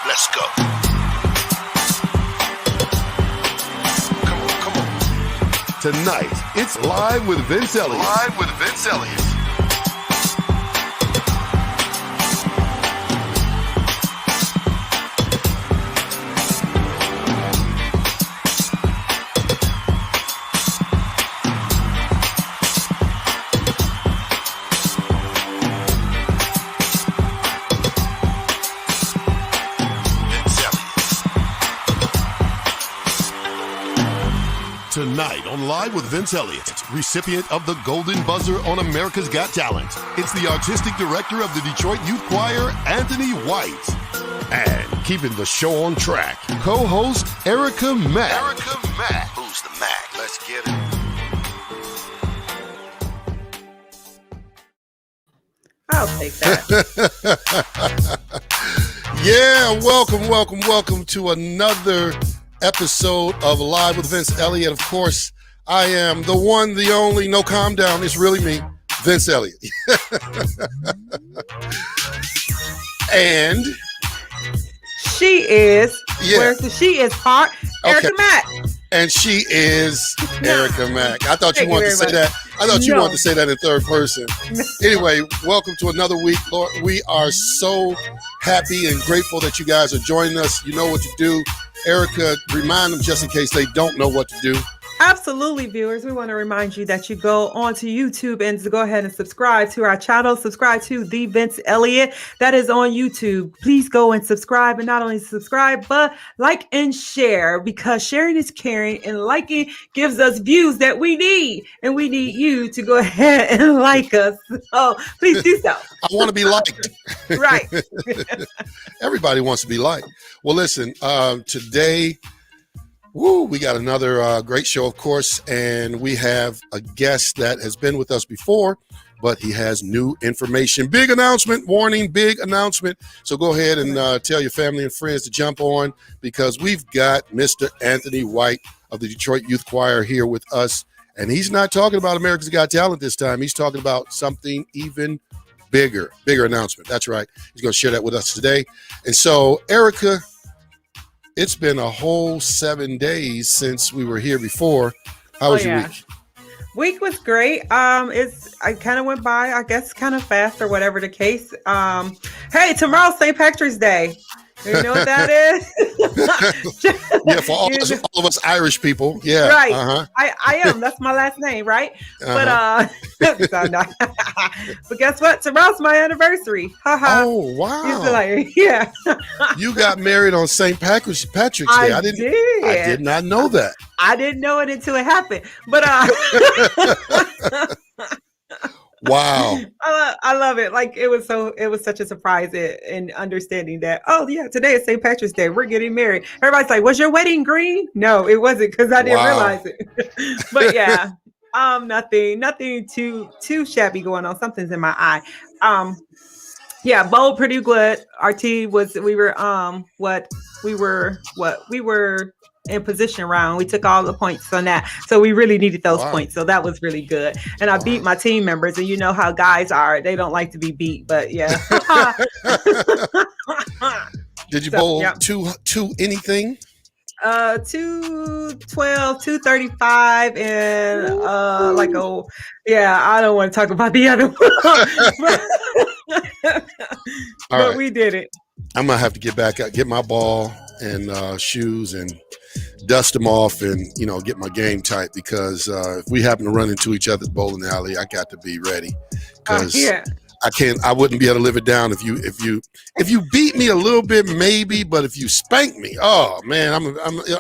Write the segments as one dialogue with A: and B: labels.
A: Let's go. Come on.
B: Tonight, it's Live with Vince Eliot.
A: Live with Vince Eliot.
B: Tonight on Live with Vince Eliot, recipient of the Golden Buzzer on America's Got Talent. It's the artistic director of the Detroit Youth Choir, Anthony White. And keeping the show on track, co-host Erica Mack.
A: Erica Mack. Who's the Mac? Let's get it.
C: I'll take that.
B: Yeah, welcome to another episode of Live with Vince Eliot. Of course, I am the one, the only, no calm down, it's really me, Vince Eliot. And
C: she is,
B: yeah.
C: She is hot, Erica Mack.
B: And she is Erica Mack. I thought you wanted to say that. I thought you wanted to say that in third person. Anyway, welcome to another week, Lord. We are so happy and grateful that you guys are joining us. You know what to do. Erica, remind them just in case they don't know what to do.
C: Absolutely, viewers. We want to remind you that you go onto YouTube and to go ahead and subscribe to our channel. Subscribe to The Vince Eliot. That is on YouTube. Please go and subscribe, and not only subscribe, but like and share, because sharing is caring and liking gives us views that we need. And we need you to go ahead and like us. So please do so.
B: I want to be liked.
C: Right.
B: Everybody wants to be liked. Well, listen, today, we got another great show, of course, and we have a guest that has been with us before, but he has new information. Big announcement, warning, big announcement. So go ahead and tell your family and friends to jump on, because we've got Mr. Anthony White of the Detroit Youth Choir here with us, and he's not talking about America's Got Talent this time. He's talking about something even bigger announcement. That's right. He's going to share that with us today. And so, Erica, it's been a whole 7 days since we were here before. How was your week?
C: Week was great. I kind of went by, I guess, kind of fast, or whatever the case. Hey, tomorrow's St. Patrick's Day. You know what that is?
B: Yeah, for all, all of us Irish people. Yeah.
C: Right.
B: Uh-huh.
C: I am. That's my last name, right?
B: Uh-huh.
C: But so no. But guess what? Tomorrow's my anniversary. Haha.
B: Oh,
C: He's
B: wow.
C: like, yeah.
B: You got married on St. Patrick's Day.
C: I
B: I did not know that.
C: I didn't know it until it happened. But
B: Wow.
C: I love it. Like it was such a surprise in understanding that, oh yeah, today is St. Patrick's Day. We're getting married. Everybody's like, was your wedding green? No, it wasn't, because I didn't realize it. But yeah, nothing too shabby going on. Something's in my eye. Yeah, bowled pretty good. Our team we were in position round. We took all the points on that. So we really needed those points. So that was really good. And I beat my team members, and you know how guys are. They don't like to be beat, but yeah.
B: Did you bowl two anything?
C: 212, 235, and I don't want to talk about the other one. But we did it.
B: I'm gonna have to get back out, get my ball and shoes and dust them off, and get my game tight, because if we happen to run into each other at bowling alley, I got to be ready, because I wouldn't be able to live it down if you beat me a little bit, maybe, but if you spank me, oh man,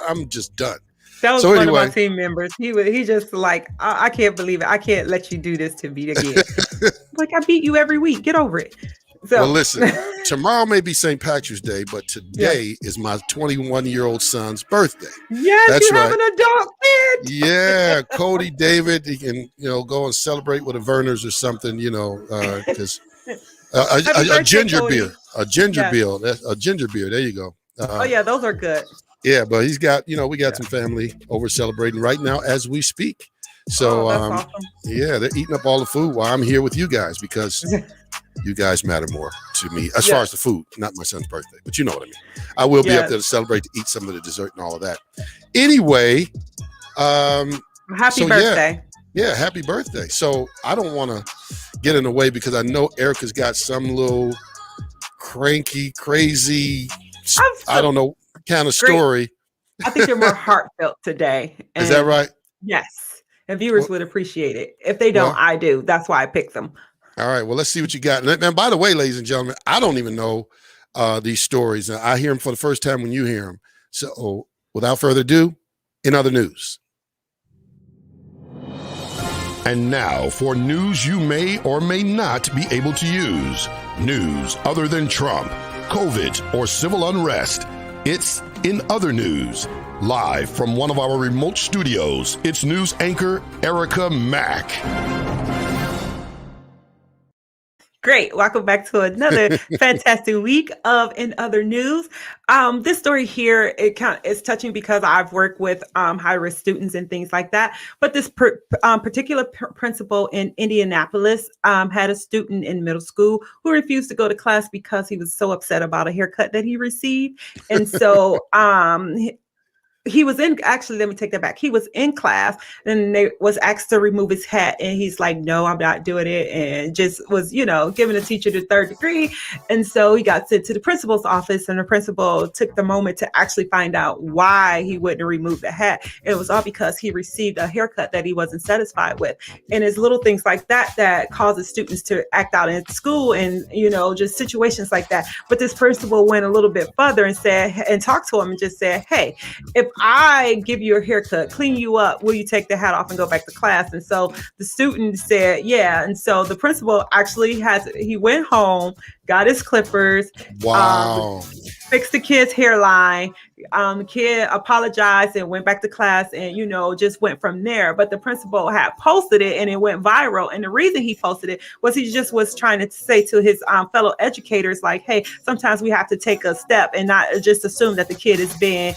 B: I'm just done.
C: That was one of my team members. He just like, I can't believe it. I can't let you do this to me again. Like, I beat you every week. Get over it. So.
B: Well, listen, tomorrow may be St. Patrick's Day, but today is my 21-year-old son's birthday.
C: Yes, that's right. Have an adult kid.
B: Yeah, Cody David. He can, go and celebrate with a Verner's or something, because a ginger beer, a ginger beer. There you go.
C: Oh yeah, those are good.
B: Yeah, but he's got, we got some family over celebrating right now as we speak. So,
C: awesome.
B: Yeah, they're eating up all the food while I'm here with you guys, because you guys matter more to me as far as the food, not my son's birthday, but you know what I mean. I will be up there to celebrate, to eat some of the dessert and all of that. Anyway,
C: happy birthday.
B: Yeah, happy birthday. So I don't want to get in the way, because I know Erica's got some little cranky, crazy, I don't know, kind of story.
C: I think they're more heartfelt today.
B: Is that right?
C: Yes. And viewers would appreciate it. If they don't, I do. That's why I picked them.
B: All right. Well, let's see what you got. And by the way, ladies and gentlemen, I don't even know these stories. I hear them for the first time when you hear them. So without further ado, in other news.
D: And now for news you may or may not be able to use. News other than Trump, COVID, or civil unrest. It's in other news. Live from one of our remote studios, it's news anchor Erica Mack.
C: Great. Welcome back to another fantastic week of In Other News. This story here, is touching, because I've worked with high-risk students and things like that. But this particular principal in Indianapolis had a student in middle school who refused to go to class because he was so upset about a haircut that he received. And so he was let me take that back. He was in class, and they was asked to remove his hat, and he's like, no, I'm not doing it. And just was, giving the teacher the third degree. And so he got sent to the principal's office, and the principal took the moment to actually find out why he wouldn't remove the hat. It was all because he received a haircut that he wasn't satisfied with. And it's little things like that causes students to act out in school, and, just situations like that. But this principal went a little bit further and talked to him and just said, hey, if I give you a haircut, clean you up, will you take the hat off and go back to class? And so the student said, yeah. And so the principal actually he went home, got his clippers, fixed the kid's hairline. The kid apologized and went back to class, and, just went from there. But the principal had posted it, and it went viral. And the reason he posted it was he just was trying to say to his fellow educators, like, hey, sometimes we have to take a step and not just assume that the kid is being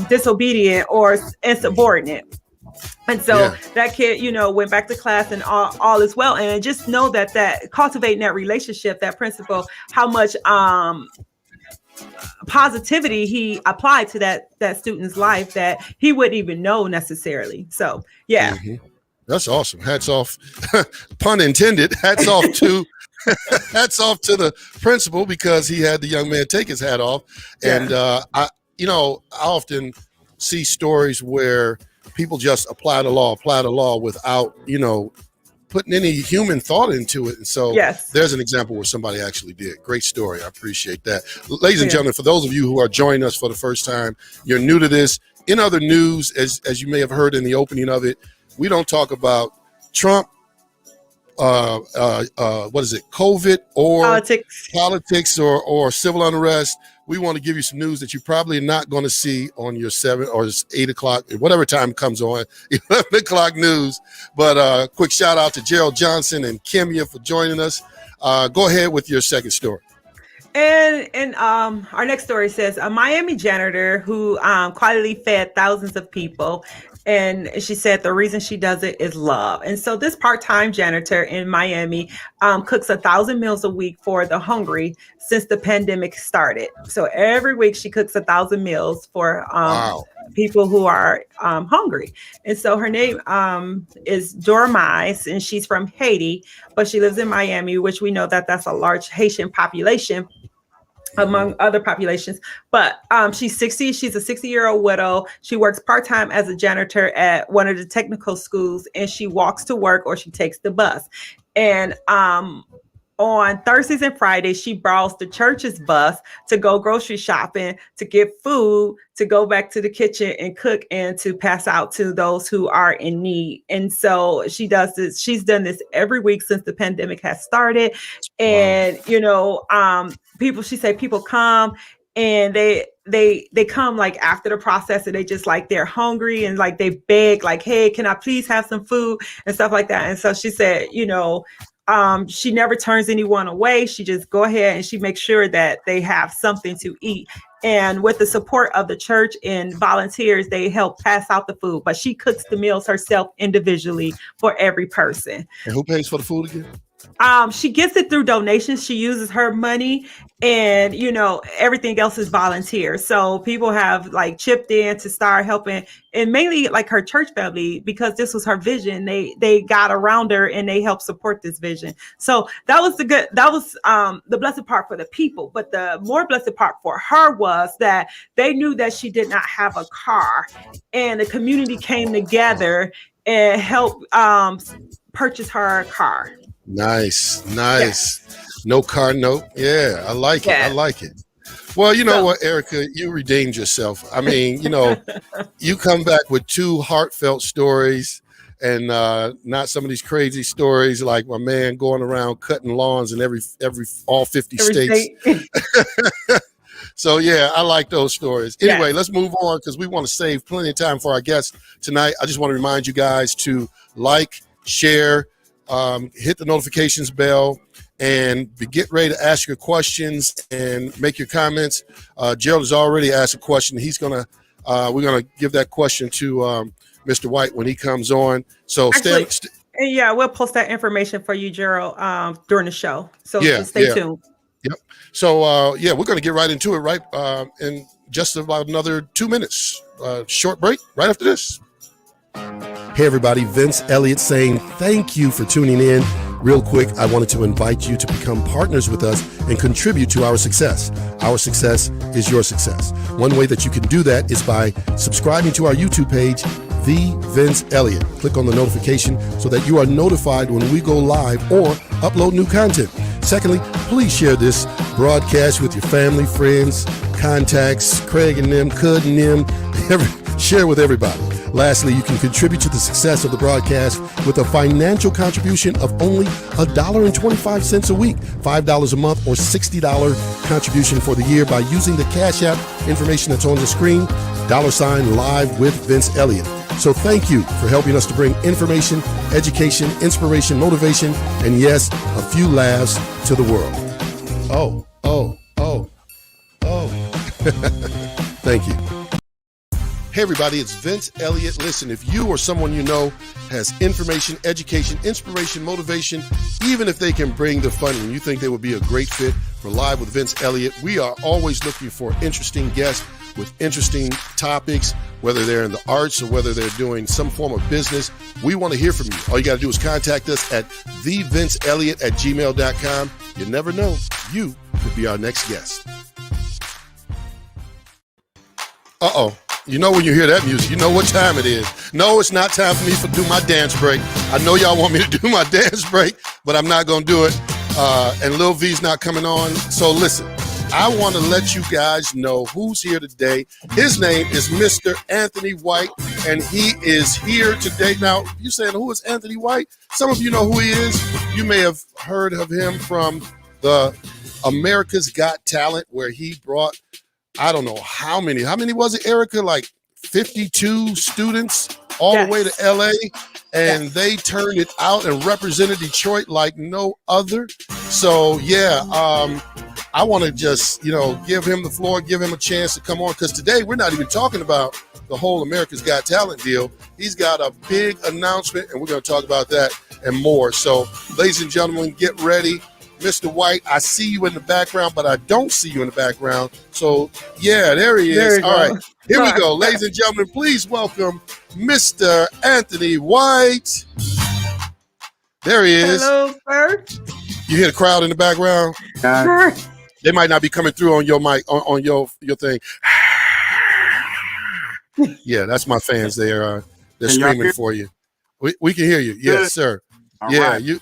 C: disobedient or insubordinate. And so that kid, went back to class, and all is well. And just know that cultivating that relationship, that principal, how much positivity he applied to that student's life that he wouldn't even know necessarily. So, yeah. Mm-hmm.
B: That's awesome. Hats off, pun intended. Hats off to the principal, because he had the young man take his hat off. And I often see stories where people just apply the law without, putting any human thought into it. And so
C: Yes.
B: there's an example where somebody actually did. Great story. I appreciate that. Ladies and
C: Yeah.
B: gentlemen, for those of you who are joining us for the first time, you're new to this. In other news, as you may have heard in the opening of it, we don't talk about Trump, COVID or politics or civil unrest. We want to give you some news that you're probably not going to see on your 7 or 8 o'clock, whatever time it comes on, 11 o'clock news. But quick shout out to Gerald Johnson and Kimia for joining us. Go ahead with your second story.
C: And our next story says a Miami janitor who quietly fed thousands of people. And she said the reason she does it is love. And so this part-time janitor in Miami cooks 1,000 meals a week for the hungry since the pandemic started. So every week she cooks 1,000 meals for people who are hungry. And so her name is Dormise, and she's from Haiti, but she lives in Miami, which we know that that's a large Haitian population among other populations. But she's 60. She's a 60-year-old widow. She works part-time as a janitor at one of the technical schools, and she walks to work or she takes the bus. And on Thursdays and Fridays, she borrows the church's bus to go grocery shopping, to get food, to go back to the kitchen and cook, and to pass out to those who are in need. And so she does this. She's done this every week since the pandemic has started. And, people come and they come like after the process, and they just like, they're hungry and like they beg like, hey, can I please have some food and stuff like that. And so she said, she never turns anyone away. She just go ahead and she makes sure that they have something to eat. And with the support of the church and volunteers, they help pass out the food. But she cooks the meals herself individually for every person.
B: And who pays for the food again?
C: She gets it through donations. She uses her money, and everything else is volunteer. So people have like chipped in to start helping, and mainly like her church family, because this was her vision. They got around her and they helped support this vision. So that was the blessed part for the people. But the more blessed part for her was that they knew that she did not have a car, and the community came together and helped purchase her a car.
B: Nice. Yeah. No car note. Yeah, I like it. I like it. Well, you know what, Erica, you redeemed yourself. I mean, you come back with 2 heartfelt stories, and not some of these crazy stories like my man going around cutting lawns in all 50 states. So yeah, I like those stories. Anyway, Let's move on because we want to save plenty of time for our guests tonight. I just want to remind you guys to like, share, hit the notifications bell, and get ready to ask your questions and make your comments. Gerald has already asked a question. We're gonna give that question to Mr. White when he comes on. So
C: we'll post that information for you, Gerald, during the show. So just stay tuned.
B: Yep. So we're gonna get right into it in just about another 2 minutes. Short break right after this. Hey everybody, Vince Eliot saying thank you for tuning in. Real quick, I wanted to invite you to become partners with us and contribute to our success. Our success is your success. One way that you can do that is by subscribing to our YouTube page, The Vince Eliot. Click on the notification so that you are notified when we go live or upload new content. Secondly, please share this broadcast with your family, friends, contacts, Craig and them, Cud and them, share with everybody. Lastly, you can contribute to the success of the broadcast with a financial contribution of only $1.25 a week, $5 a month, or $60 contribution for the year by using the Cash App information that's on the screen, $Live with Vince Eliot. So thank you for helping us to bring information, education, inspiration, motivation, and yes, a few laughs to the world. Oh. Thank you. Hey everybody, it's Vince Eliot. Listen, if you or someone you know has information, education, inspiration, motivation, even if they can bring the fun and you think they would be a great fit for Live with Vince Eliot, we are always looking for interesting guests with interesting topics, whether they're in the arts or whether they're doing some form of business. We want to hear from you. All you got to do is contact us at thevinceeliot@gmail.com. You never know, you could be our next guest. Uh-oh. You know when you hear that music, you know what time it is. No, it's not time for me to do my dance break. I know y'all want me to do my dance break, but I'm not going to do it. And Lil V's not coming on. So listen, I want to let you guys know who's here today. His name is Mr. Anthony White, and he is here today. Now, you saying, who is Anthony White? Some of you know who he is. You may have heard of him from the America's Got Talent, where he brought, I don't know how many was it, Erica? Like 52 students all the way to LA, and they turned it out and represented Detroit like no other. So yeah, I want to just, give him the floor, give him a chance to come on, because today we're not even talking about the whole America's Got Talent deal. He's got a big announcement, and we're going to talk about that and more. So ladies and gentlemen, get ready. Mr. White, I see you in the background, but I don't see you in the background. So, yeah, there he is. All right, here we go. Ladies and gentlemen, please welcome Mr. Anthony White. There he is.
C: Hello, sir.
B: You hear the crowd in the background? They might not be coming through on your mic, on your thing. Yeah, that's my fans. They're screaming for you. We can hear you. Yes, sir.
E: All
B: yeah,
E: right.
B: you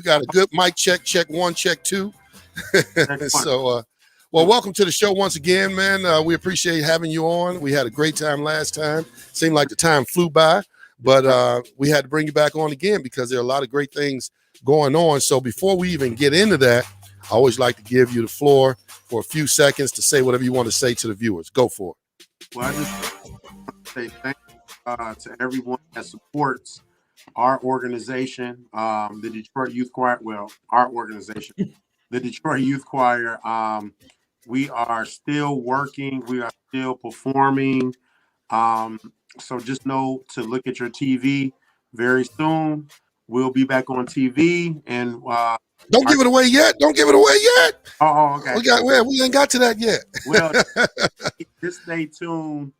B: got a good mic check. Check one, check two. So, welcome to the show once again, man. We appreciate having you on. We had a great time last time. Seemed like the time flew by, but we had to bring you back on again because there are a lot of great things going on. So before we even get into that, I always like to give you the floor for a few seconds to say whatever you want to say to the viewers. Go for it.
E: Well, I just want to say thank you to everyone that supports our organization, the Detroit Youth Choir. Well, our organization, the Detroit Youth Choir. We are still working. We are still performing. So just know to look at your TV very soon. We'll be back on TV, and
B: don't give it away yet. Don't give it away yet.
E: Oh, okay.
B: We ain't got to that yet.
E: Well, just stay tuned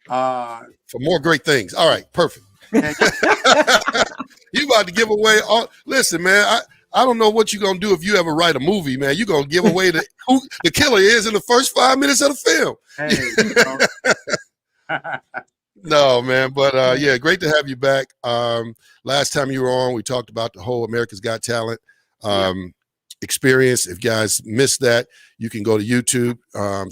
B: for more great things. All right, perfect. You about to give away all. Listen, man, I don't know what you're gonna do if you ever write a movie, man. You're gonna give away who the killer is in the first 5 minutes of the film.
E: Hey,
B: No, man, but yeah, great to have you back. Last time you were on, we talked about the whole America's Got Talent experience. If you guys missed that, you can go to YouTube,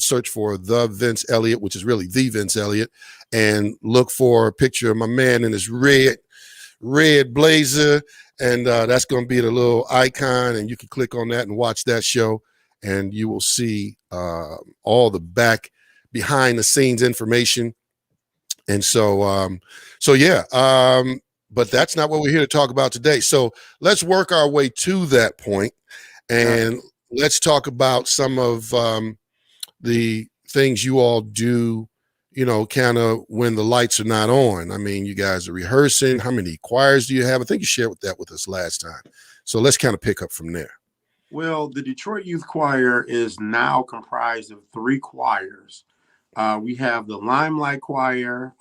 B: search for the Vince Eliot, which is really the Vince Eliot, and look for a picture of my man in his red blazer, and that's going to be the little icon, and you can click on that and watch that show, and you will see all the behind the scenes information. And so yeah, but that's not what we're here to talk about today. So let's work our way to that point, and let's talk about some of the things you all do, kind of when the lights are not on. I mean, you guys are rehearsing. How many choirs do you have? I think you shared that with us last time. So let's kind of pick up from there.
E: well, the Detroit Youth Choir is now comprised of 3 choirs. We have the Limelight Choir,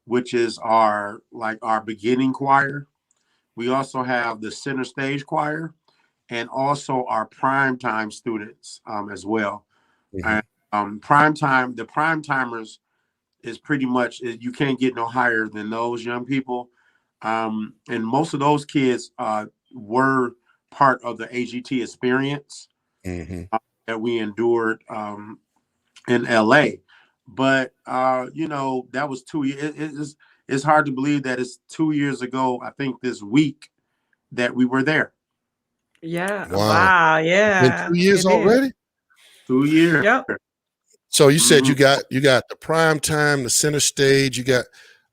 E: which is our beginning choir. We also have the Center Stage Choir, and also our primetime students as well.
B: Mm-hmm.
E: And the prime timers is pretty much, you can't get no higher than those young people. And most of those kids were part of the AGT experience that we endured in LA. But, that was 2 years. It's hard to believe that it's 2 years ago, I think this week, that we were there.
C: Yeah. Wow. Yeah.
B: Been 2 years already?
E: 2 years.
C: Yep.
B: So you said you got the prime time, the center stage, you got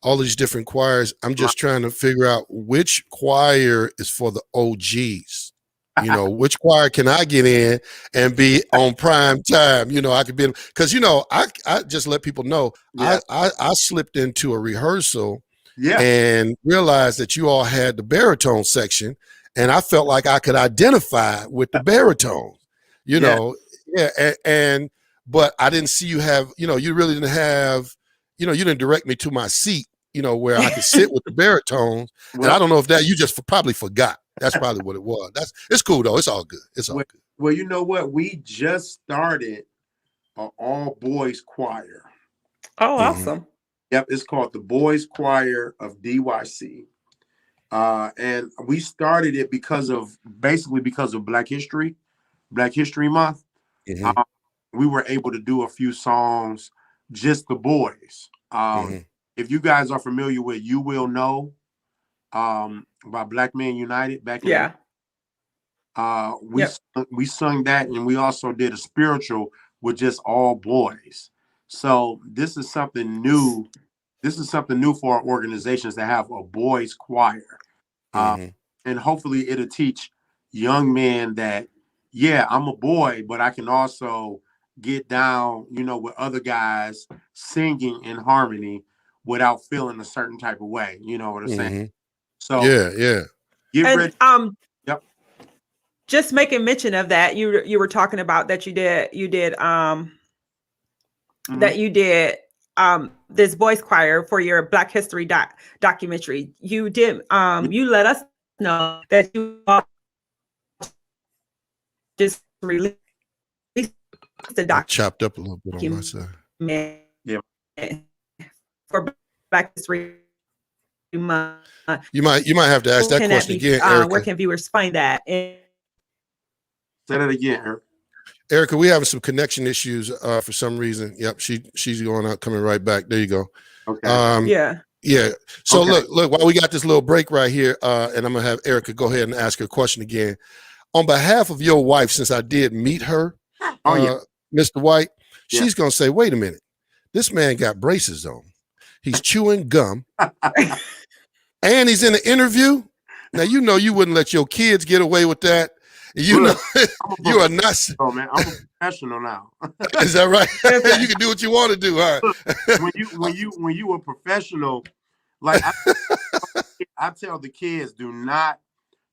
B: all these different choirs. I'm just trying to figure out which choir is for the OGs. Which choir can I get in and be on prime time? I could be, because I just let people know.
E: Yeah.
B: I slipped into a rehearsal
E: Yeah.
B: and realized that you all had the baritone section, and I felt like I could identify with the baritone. But I didn't see you have, you really didn't have, you didn't direct me to my seat, where I could sit with the baritone. And I don't know if that you just probably forgot. That's probably what it was. It's cool though. It's all good. It's all good.
E: Well, you know what? We just started an all boys choir.
C: Oh,
B: Mhm.
C: awesome.
E: Yep, it's called the Boys Choir of DYC. And we started it because of Black History Month.
B: Mhm.
E: We were able to do a few songs, just the boys.
B: Mhm.
E: If you guys are familiar with "You Will Know" by Black Men United back in
C: Yeah.
E: the
C: Yep.
E: we sung that, and we also did a spiritual with just all boys. So this is something new. This is something new for our organizations to have a boys choir.
B: Mhm.
E: And hopefully it'll teach young men that, yeah, I'm a boy, but I can also get down, with other guys singing in harmony without feeling a certain type of way. You know what I'm saying?
B: Mhm.
E: So
B: Yeah, yeah.
E: get
C: And
E: ready. Yep.
C: just making mention of that, you were talking about that
E: Mhm.
C: you did this voice choir for your Black History documentary. You did
E: Yep.
C: you let us know that you just released the
B: It chopped up a little bit on my side.
C: document
E: Yep.
C: for Black History Month.
B: You might have to ask that
C: Can that
B: question
C: be
B: again,
C: where
B: Erica.
C: can viewers find that?
E: Say that again, Eric.
B: Erica, we having some connection issues for some reason. Yep, she's going out, coming right back. There you go.
E: Okay.
C: Yeah.
B: Yeah. So
E: Okay.
B: look, while we got this little break right here, and I'm gonna have Erica go ahead and ask her question again. On behalf of your wife, since I did meet her,
E: Oh yeah.
B: Mr. White,
E: Yeah.
B: she's gonna say, wait a minute, this man got braces on. He's chewing gum and he's in an interview. Now you know you wouldn't let your kids get away with that. You
E: Look,
B: know
E: I'm a
B: you are not.
E: Oh man, I'm a professional now.
B: Is that right? You can do what you want to do, huh?
E: when you a professional, like I tell the kids, do not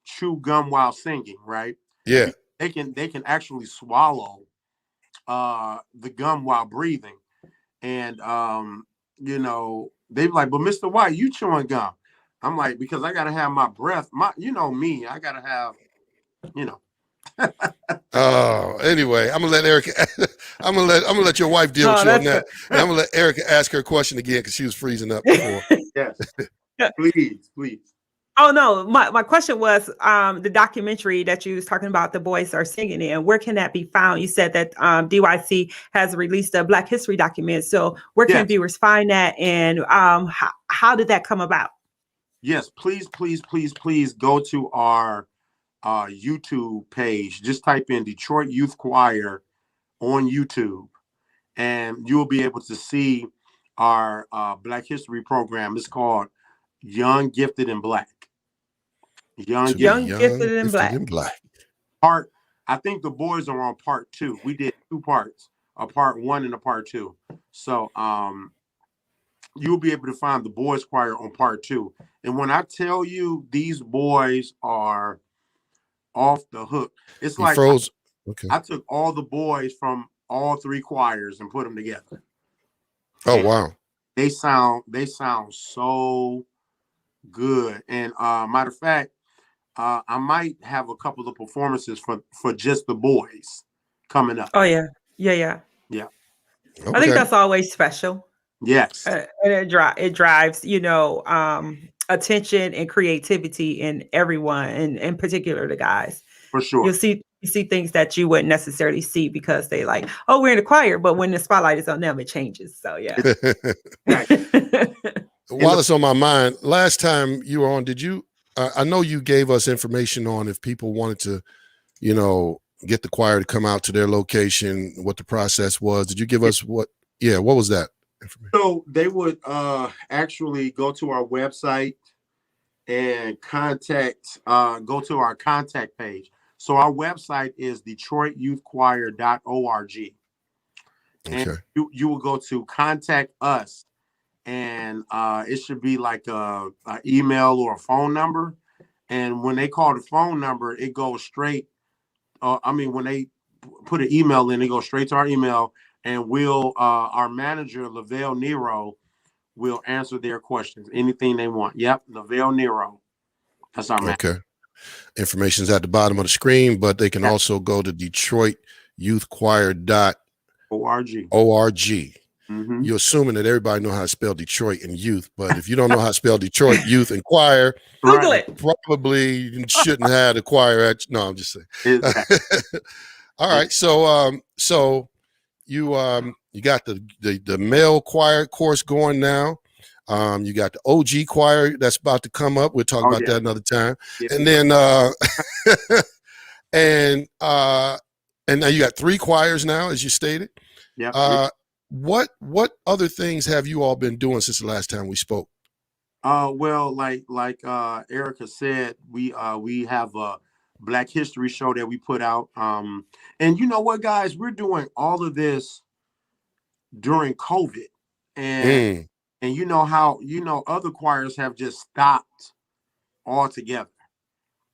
E: chew gum while singing, right?
B: Yeah.
E: They can actually swallow the gum while breathing. And they be like, but Mr. White, you chewing gum. I'm like, because I gotta have my breath. Me, I gotta have,
B: Oh, anyway, I'm gonna let Erica. I'm gonna let your wife deal with
C: No,
B: you on
C: that's
B: that, and I'm gonna let Erica ask her question again because she was freezing up before.
E: yes, please.
C: Oh no, my question was the documentary that you was talking about, the boys are singing in. Where can that be found? You said that DYC has released a Black History document. So where can
E: Yes.
C: viewers find that, and how did that come about?
E: Yes, please go to our YouTube page. Just type in Detroit Youth Choir on YouTube, and you'll be able to see our Black History program. It's called Young, Gifted, and Black. Young,
B: To be
E: Gifted.
C: Young,
B: young,
C: gifted, and
B: gifted,
C: Black.
B: and black.
E: I think the boys are on part 2. We did 2 parts, a part 1 and a part 2. So you'll be able to find the boys choir on part 2. And when I tell you these boys are off the hook, it's
B: He
E: like
B: froze. Okay.
E: I took all the boys from all 3 choirs and put them together.
B: Oh
E: And
B: wow.
E: they sound so good. And matter of fact, I might have a couple of performances for just the boys coming up.
C: Oh yeah. Yeah.
E: Yeah.
C: I think
B: Okay.
C: that's always special.
E: Yes.
C: And it drives, attention and creativity in everyone, and in particular the guys.
E: For sure.
C: You see things that you wouldn't necessarily see because they like, oh, we're in the choir, but when the spotlight is on them, it changes. So yeah.
B: While it's on my mind, last time you were on, did you? I know you gave us information on if people wanted to, get the choir to come out to their location, what the process was. Did you give us what? Yeah, what was that information?
E: So they would actually go to our website and go to our contact page. So our website is DetroitYouthChoir.org. And
B: Okay.
E: you will go to contact us, and it should be like a email or a phone number. And when they call the phone number, it goes straight. When they put an email in, it goes straight to our email, and our manager, Lavelle Nero, will answer their questions, anything they want. Yep, Lavelle Nero. That's our manager.
B: Okay. Information's at the bottom of the screen, but they can also go to DetroitYouthChoir.org.
E: ORG. Mhm.
B: you're assuming that everybody know how to spell Detroit and youth. But if you don't know how to spell Detroit, youth, and choir,
C: Google
E: Right.
C: it.
B: probably shouldn't have the choir at. No, I'm just saying.
E: Exactly.
B: All right, so you got the male choir course going now. You got the OG choir that's about to come up. We'll talk
E: Oh,
B: about
E: yeah.
B: that another time.
E: Yeah.
B: And then and now you got 3 choirs now, as you stated.
E: Yep.
B: What other things have you all been doing since the last time we spoke?
E: Well, like Erica said, we have a Black History show that we put out. And you know what, guys, we're doing all of this during COVID, and
B: Mm,
E: you know how other choirs have just stopped altogether,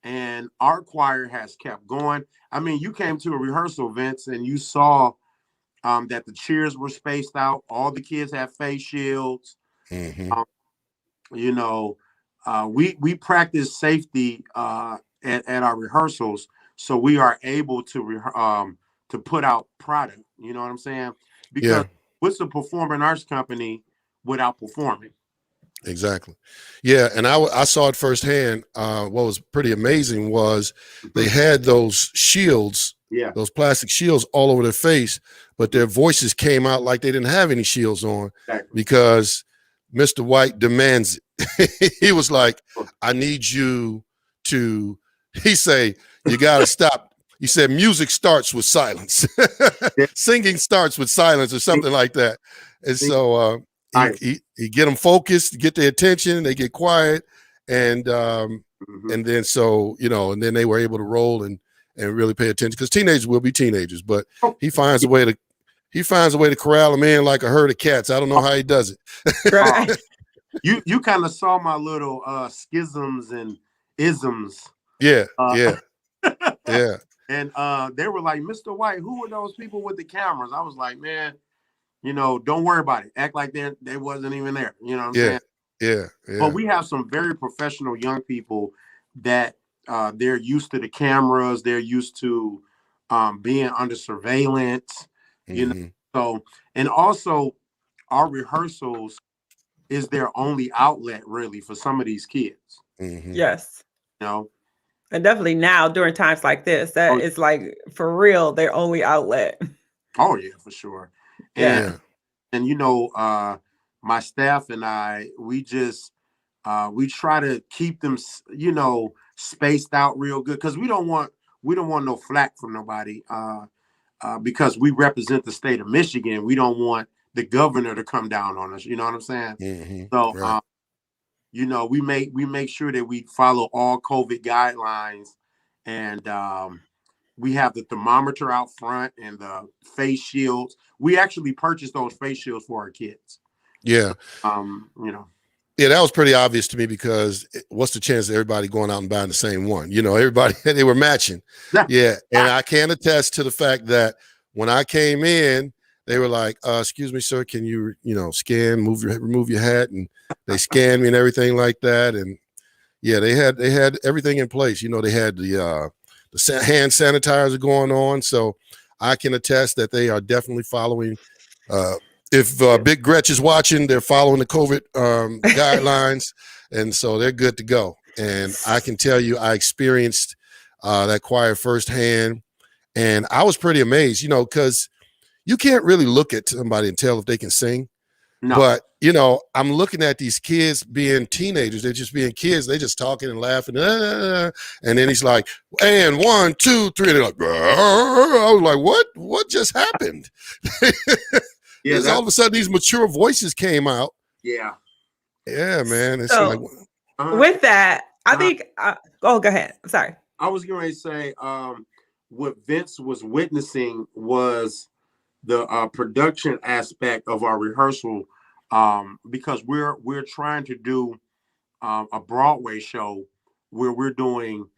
E: and our choir has kept going. I mean, you came to a rehearsal, Vince, and you saw that the chairs were spaced out. All the kids have face shields.
B: hmm
E: Um, you know, we practice safety at our rehearsals, so we are able to put out product. You know what I'm saying? Because
B: Yeah,
E: what's a performing arts company without performing?
B: exactly. Yeah, and I saw it firsthand. What was pretty amazing was they had those shields,
E: Yeah,
B: those plastic shields all over their face, but their voices came out like they didn't have any shields on
E: exactly.
B: because Mr. White demands it. He was like, I need you to, he say, you got to stop. He said, music starts with silence.
E: Yeah,
B: Singing starts with silence or something like that. And so
E: I,
B: he get them focused, get their attention, they get quiet.
E: mhm.
B: And then so, and then they were able to roll and really pay attention because teenagers will be teenagers, but
E: Oh,
B: he finds a way to corral them in like a herd of cats. I don't know how he does it.
C: Right.
E: you kind of saw my little schisms and isms.
B: Yeah,
E: Uh,
B: yeah, yeah,
E: and they were like, Mr. White, who were those people with the cameras? I was like, man, don't worry about it. Act like they wasn't even there. You know what I'm
B: yeah,
E: saying?
B: yeah,
E: But
B: yeah.
E: we have some very professional young people that they're used to the cameras. They're used to being under surveillance. You know,
B: hmm
E: so and also our rehearsals is their only outlet really for some of these kids.
B: hmm
C: Yes.
E: You know,
C: And definitely now during times like this, that
E: oh,
C: is like for real their only outlet.
E: oh yeah, for sure. And
C: Yeah.
B: Yeah,
E: my staff and I, we try to keep them, spaced out real good because we don't want no flack from nobody. Because we represent the state of Michigan, we don't want the governor to come down on us. You know what I'm saying? So,
B: right.
E: we make sure that we follow all COVID guidelines, and we have the thermometer out front and the face shields. We actually purchased those face shields for our kids.
B: Yeah.
E: You know,
B: Yeah, that was pretty obvious to me because what's the chance of everybody going out and buying the same one? Everybody, they were matching. Yeah. And I can attest to the fact that when I came in, they were like, excuse me, sir, can you, scan, remove your hat? And they scanned me and everything like that. And yeah, they had everything in place. They had the hand sanitizer going on. So I can attest that they are definitely following if Big Gretch is watching, they're following the COVID guidelines, and so they're good to go. And I can tell you, I experienced that choir firsthand, and I was pretty amazed, because you can't really look at somebody and tell if they can sing.
E: no,
B: But, I'm looking at these kids being teenagers. They're just being kids. They're just talking and laughing. And then he's like, and 1, 2, 3. They're like, I was like, what just happened?
E: yeah,
B: Because all of a sudden these mature voices came out.
E: yeah.
B: Yeah, man. It's
C: So
B: like,
C: with that, I
E: Uh-huh.
C: think go ahead. I'm sorry.
E: I was going to say, what Vince was witnessing was the production aspect of our rehearsal, because we're trying to do a Broadway show where we're doing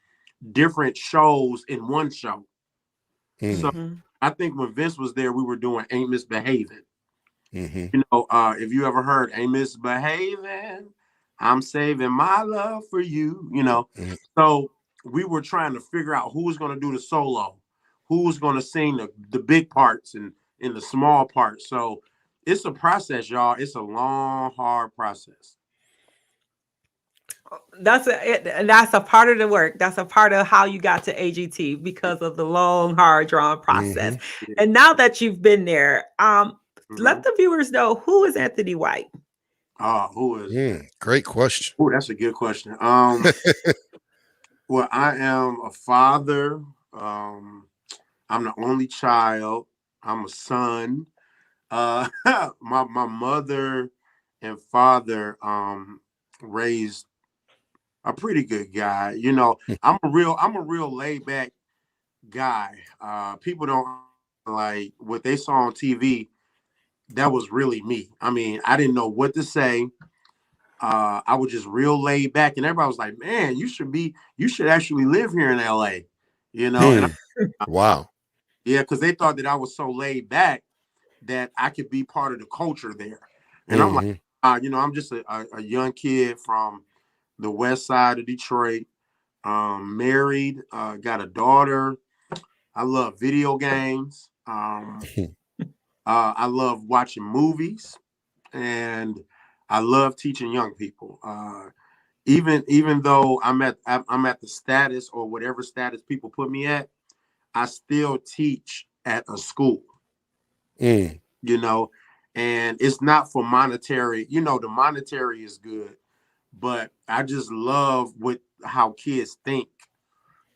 E: different shows in one show. So
C: Mhm.
E: I think when Vince was there, we were doing Ain't Misbehaving.
B: mm-hmm.
E: If you ever heard Ain't Misbehaving, I'm saving my love for you,
B: Mm-hmm.
E: So we were trying to figure out who was going to do the solo, who was going to sing the big parts and in the small parts. So it's a process, y'all. It's a long, hard process.
C: That's a part of the work. That's a part of how you got to AGT because of the long, hard drawn process.
B: Mm-hmm.
C: And now that you've been there, let
E: Mhm.
C: the viewers know, who is Anthony White?
E: Who is?
B: Great question.
E: Oh, that's a good question. Well, I am a father. I'm the only child. I'm a son. My mother and father raised a pretty good guy. You know, I'm a real laid back guy. People don't like what they saw on TV. That was really me. I mean, I didn't know what to say. I was just real laid back, and everybody was like, "Man, you should actually live here in LA," you know. And
B: Wow.
E: yeah, because they thought that I was so laid back that I could be part of the culture there. And I'm like, I'm just a young kid from the west side of Detroit, married, got a daughter. I love video games. I love watching movies, and I love teaching young people. Even though I'm at the status or whatever status people put me at, I still teach at a school. You know, and it's not for monetary. You know, the monetary is good, but I just love how kids think,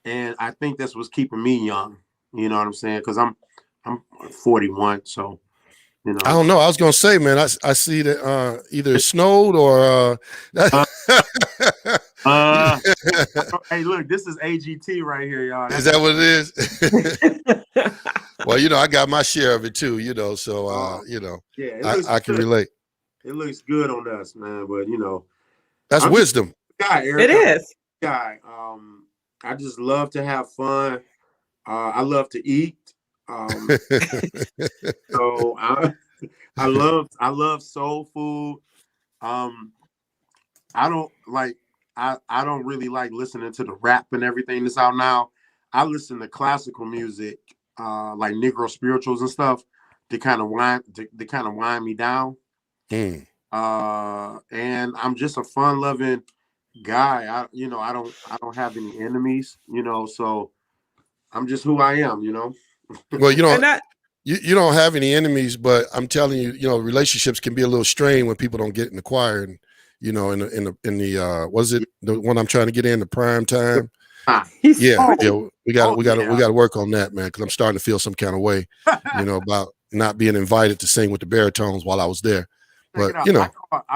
E: and I think that's what's keeping me young. You know what I'm saying? Because I'm 41, so you know.
B: I don't know. I was gonna say, man, I see that either it snowed or
E: Hey, look, this is AGT right here, y'all.
B: Is that what it is? Well, I got my share of it too, so
E: yeah,
B: I can relate.
E: It looks good on us, man, but
B: that's wisdom.
E: Guy, Eric,
C: It is.
E: Guy, I just love to have fun. I love to eat. So I love soul food. I don't really like listening to the rap and everything that's out now. I listen to classical music, like Negro spirituals and stuff, to kind of wind me down. And I'm just a fun-loving guy. I don't have any enemies, so I'm just who I am,
B: Well, you don't have any enemies, but I'm telling you, relationships can be a little strained when people don't get in the choir, and in the what is it, the one I'm trying to get in, the prime time. Yeah, we got to work on that, man, because I'm starting to feel some kind of way, about not being invited to sing with the baritones while I was there. But
E: I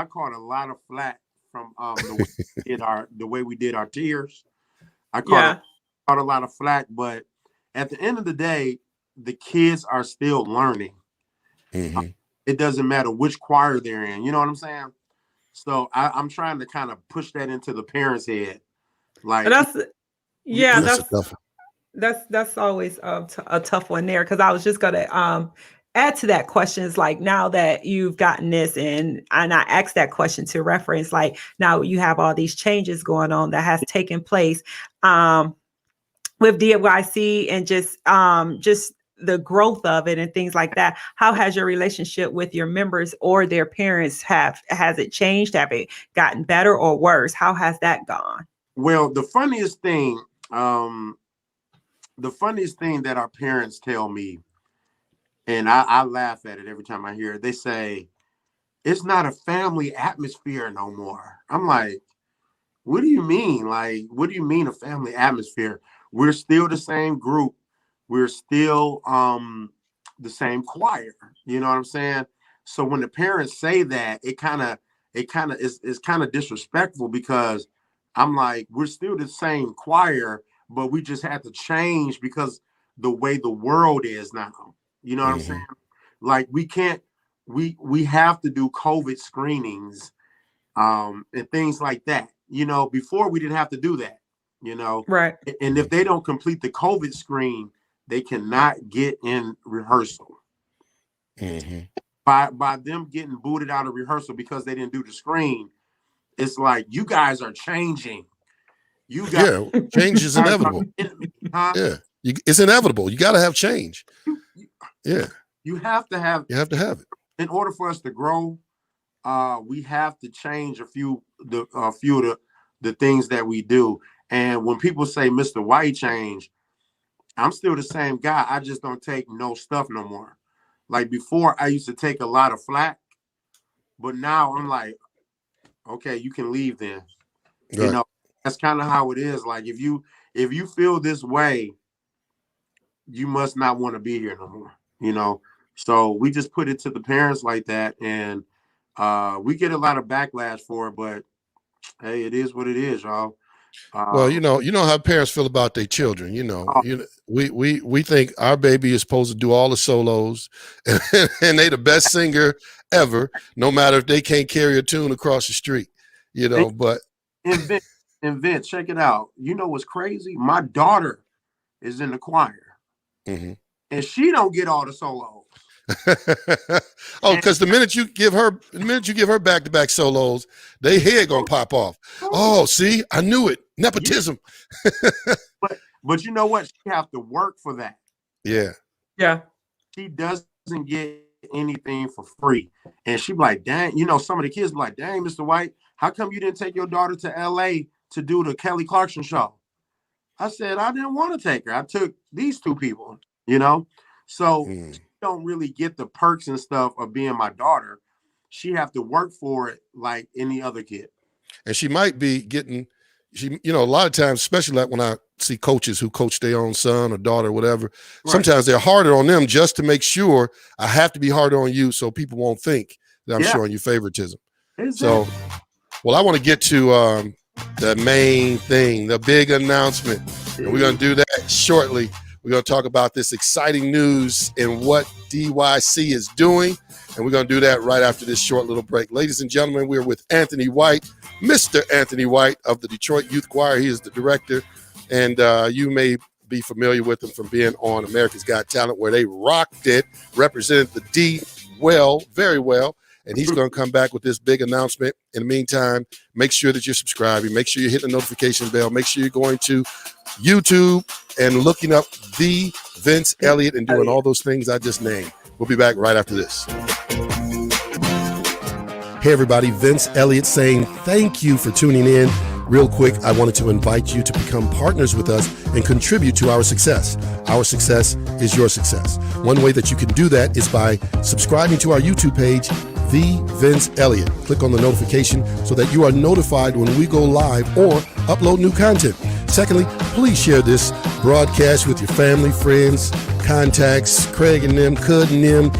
E: caught a lot of flack from the way we did our tiers. I caught a lot of flack, but at the end of the day, the kids are still learning. It doesn't matter which choir they're in. You know what I'm saying? So I'm trying to kind of push that into the parents' head. Like
C: that's always a tough one there, because I was just gonna add to that question. Is like, now that you've gotten this, and I asked that question to reference, like, now you have all these changes going on that has taken place with DYC, and just the growth of it and things like that. How has your relationship with your members or their parents has it changed? Have it gotten better or worse? How has that gone?
E: Well, the funniest thing that our parents tell me, and I laugh at it every time I hear it, they say, it's not a family atmosphere no more. I'm like, what do you mean? Like, what do you mean a family atmosphere? We're still the same group. We're still the same choir. You know what I'm saying? So when the parents say that, it kind of is kind of disrespectful, because I'm like, we're still the same choir, but we just had to change because the way the world is now. You know what I'm saying? Like, we have to do COVID screenings and things like that. Before we didn't have to do that,
C: Right.
E: And if they don't complete the COVID screen, they cannot get in rehearsal. By them getting booted out of rehearsal because they didn't do the screen, it's like, you guys are changing.
B: Change is inevitable. It's inevitable. You got to have change.
E: You have to have.
B: You have to have it.
E: in order for us to grow, we have to change a few of the things that we do. And when people say Mr. White changed, I'm still the same guy. I just don't take no stuff no more. Like before, I used to take a lot of flack, but now I'm like, okay, you can leave then.
B: Right.
E: You know, that's kind of how it is. Like if you feel this way, you must not want to be here no more. You know, so we just put it to the parents like that, and we get a lot of backlash for it. But hey, it is what it is, y'all.
B: Well, you know how parents feel about their children. We think our baby is supposed to do all the solos, and they the best singer ever, no matter if they can't carry a tune across the street. But
E: and Vince, check it out. You know what's crazy? My daughter is in the choir,
B: mm-hmm.
E: and she don't get all the solos.
B: Oh, because the minute you give her back-to-back solos, they head gonna pop off. Oh, see, I knew it. Nepotism.
E: Yeah. But you know what? She have to work for that.
B: Yeah.
C: Yeah.
E: She doesn't get anything for free. And she be like, dang, some of the kids be like, dang, Mr. White, how come you didn't take your daughter to LA to do the Kelly Clarkson show? I said, I didn't want to take her. I took these two people, So she don't really get the perks and stuff of being my daughter. She have to work for it like any other kid.
B: And she might be getting, a lot of times, especially like when I see coaches who coach their own son or daughter or whatever, right. Sometimes they're harder on them just to make sure I have to be harder on you so people won't think that I'm showing you favoritism. Exactly. So, well, I want to get to the main thing, the big announcement. And we're going to do that shortly. We're going to talk about this exciting news and what DYC is doing. And we're going to do that right after this short little break. Ladies and gentlemen, we're with Anthony White, Mr. Anthony White of the Detroit Youth Choir. He is the director. And you may be familiar with him from being on America's Got Talent, where they rocked it, represented the D well, very well. And he's going to come back with this big announcement. In the meantime, make sure that you're subscribing. Make sure you hit the notification bell. Make sure you're going to YouTube and looking up the Vince Eliot and doing all those things I just named. We'll be back right after this. Hey, everybody. Vince Eliot saying thank you for tuning in. Real quick, I wanted to invite you to become partners with us and contribute to our success. Our success is your success. One way that you can do that is by subscribing to our YouTube page, The Vince Eliot. Click on the notification so that you are notified when we go live or upload new content. Secondly, please share this broadcast with your family, friends, contacts, Craig and them, Cud and them,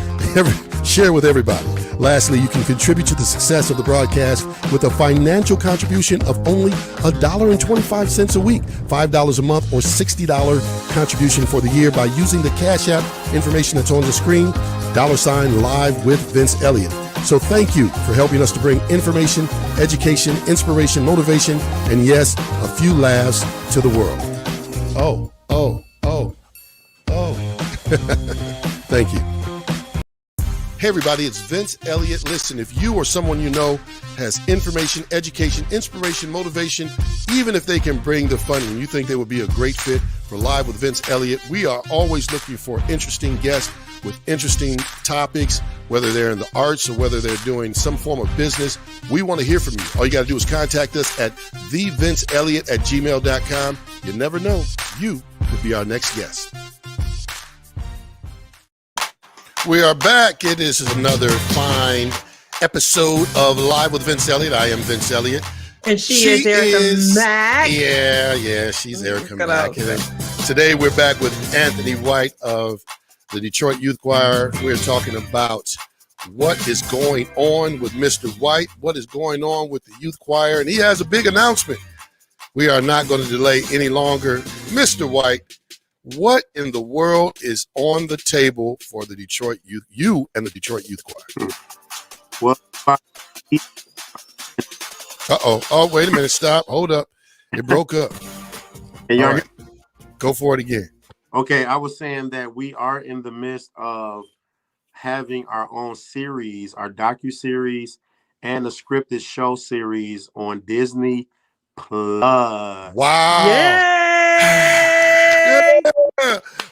B: share with everybody. Lastly, you can contribute to the success of the broadcast with a financial contribution of only $1.25 a week, $5 a month, or $60 contribution for the year by using the Cash App information that's on the screen, $ live with Vince Eliot. So thank you for helping us to bring information, education, inspiration, motivation, and yes, a few laughs to the world. Oh. Thank you. Hey, everybody, it's Vince Eliot. Listen, if you or someone you know has information, education, inspiration, motivation, even if they can bring the fun and you think they would be a great fit for Live with Vince Eliot, we are always looking for interesting guests with interesting topics, whether they're in the arts or whether they're doing some form of business. We want to hear from you. All you got to do is contact us at thevinceeliot@gmail.com. You never know. You could be our next guest. We are back. It is another fine episode of Live with Vince Eliot. I am Vince Eliot.
C: And she is Erica Mack.
B: Yeah, she's Erica Mack. Today we're back with Anthony White of the Detroit Youth Choir. We're talking about what is going on with Mr. White, what is going on with the Youth Choir, and he has a big announcement. We are not going to delay any longer. Mr. White, what in the world is on the table for the Detroit Youth, you and the Detroit Youth Choir?
E: Well,
B: Oh, wait a minute. Stop. Hold up. It broke up.
E: All
B: right. Go for it again.
E: Okay, I was saying that we are in the midst of having our own series, our docu-series and a scripted show series on Disney Plus.
B: Wow.
C: Yay!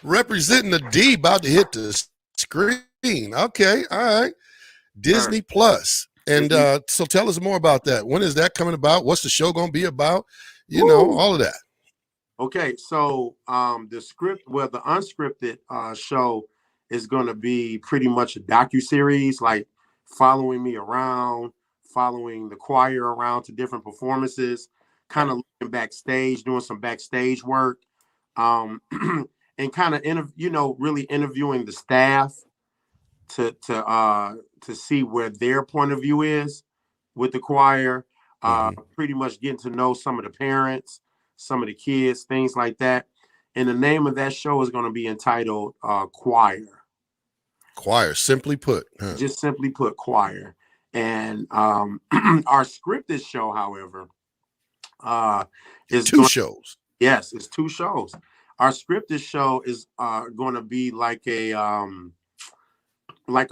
B: Representing the D, about to hit the screen. Okay, all right. Disney Plus. And so tell us more about that. When is that coming about? What's the show going to be about? You know, all of that.
E: Okay, so the unscripted show is going to be pretty much a docuseries, like following me around, following the choir around to different performances, kind of looking backstage, doing some backstage work, and kind of really interviewing the staff to see where their point of view is with the choir. Pretty much getting to know some of the parents, some of the kids, things like that. And the name of that show is going to be entitled Choir.
B: Choir, simply put.
E: Just simply put, Choir. And our scripted show, however, is
B: two shows.
E: Yes, it's 2 shows. Our scripted show is going to be like a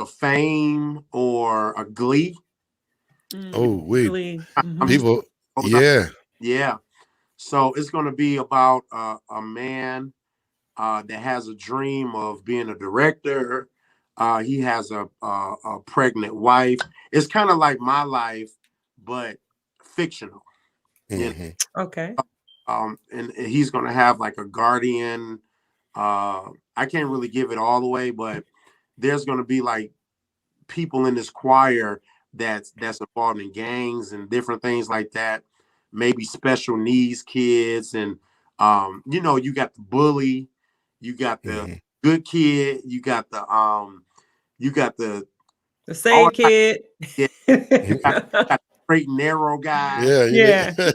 E: Fame or a Glee.
B: Oh, wait.
C: Glee.
B: People, yeah.
E: Yeah. So it's going to be about a man that has a dream of being a director. He has a pregnant wife. It's kind of like my life, but fictional.
C: Okay.
E: And he's going to have like a guardian. I can't really give it all away, but there's going to be like people in this choir that's involved in gangs and different things like that. Maybe special needs kids, and you got the bully, you got the good kid, you got the
C: same kid.
E: Yeah, you got the straight and narrow guy.
B: Yeah. There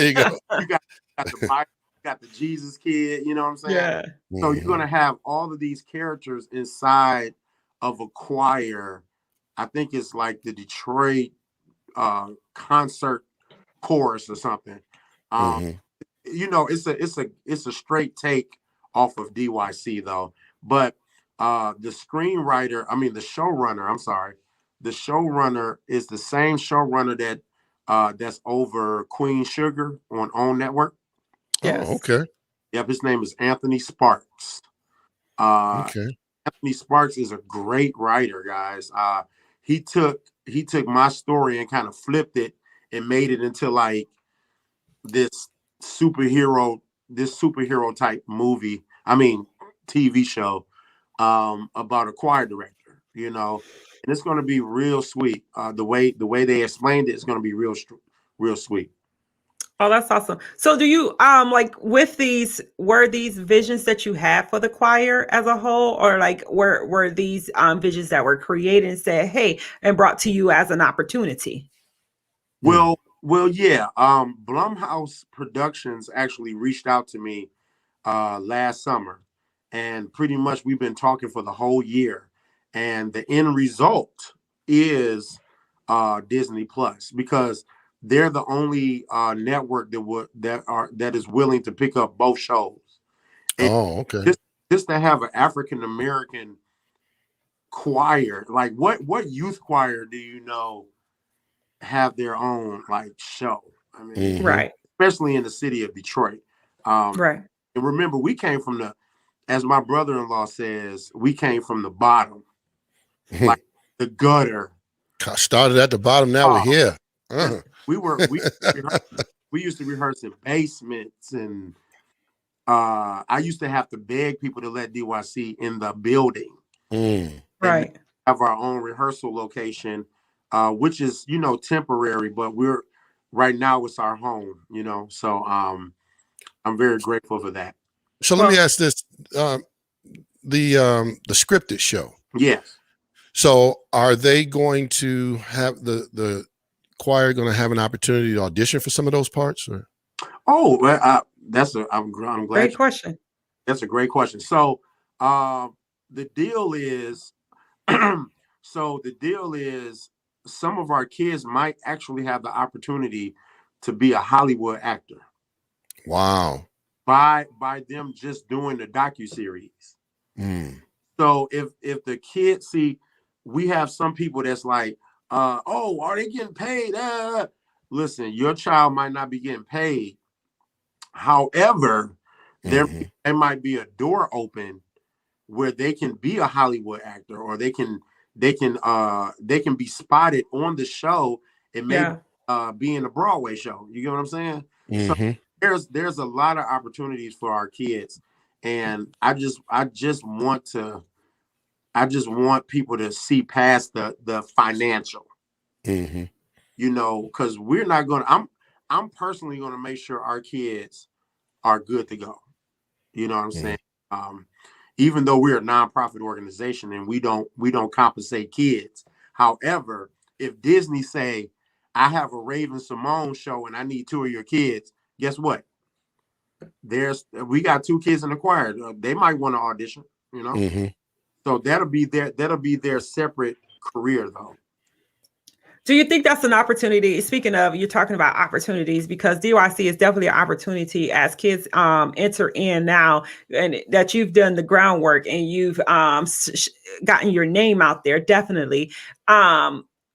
B: you go.
E: You got the Bible, you got the Jesus kid. You know what I'm saying?
C: Yeah.
E: So you're gonna have all of these characters inside of a choir. I think it's like the Detroit concert chorus or something. It's a straight take off of DYC though. But the showrunner is the same showrunner that's over Queen Sugar on OWN Network.
C: Yes.
B: Oh, okay.
E: Yep, his name is Anthony Sparks.
B: Okay.
E: Anthony Sparks is a great writer, guys. He took my story and kind of flipped it and made it into like this superhero type movie. I mean, TV show about a choir director, and it's going to be real sweet. The way they explained it is going to be real sweet.
C: Oh, that's awesome. So do you like were these visions that you had for the choir as a whole, or like were these visions that were created and said, hey, and brought to you as an opportunity?
E: Well, yeah. Blumhouse Productions actually reached out to me last summer, and pretty much we've been talking for the whole year. And the end result is Disney Plus, because they're the only network that is willing to pick up both shows. And
B: okay.
E: Just to have an African American choir, like what youth choir do you know have their own like show? I mean,
C: right.
E: Especially in the city of Detroit.
C: Right.
E: And remember, we came from as my brother-in-law says, we came from the bottom, like the gutter.
B: Started at the bottom. Now we're here.
E: We used to rehearse in basements, and I used to have to beg people to let DYC in the building.
C: Right.
E: Have our own rehearsal location, which is temporary, but right now it's our home. So I'm very grateful for that.
B: So let me ask this: the scripted show.
E: Yes.
B: So are they going to have the choir going to have an opportunity to audition for some of those parts? Or?
E: Oh, I'm glad.
C: Great question.
E: That's a great question. So the deal is, some of our kids might actually have the opportunity to be a Hollywood actor.
B: Wow.
E: By them just doing the docuseries. So if the kids we have some people that's like, are they getting paid? Listen, your child might not be getting paid. However, there might be a door open where they can be a Hollywood actor, or they can they can be spotted on the show and maybe be in the Broadway show. You get what I'm saying? So there's a lot of opportunities for our kids, and I just want people to see past the financial. You know, because we're not gonna. I'm personally gonna make sure our kids are good to go. You know what I'm saying? Even though we're a nonprofit organization and we don't compensate kids. However, if Disney say, I have a Raven Simone show and I need 2 of your kids, guess what? We got 2 kids in the choir. They might want to audition, you know. So that'll be their separate career though.
C: Do you think that's an opportunity? Speaking of, you're talking about opportunities, because DYC is definitely an opportunity as kids enter in now, and that you've done the groundwork and you've gotten your name out there. Definitely.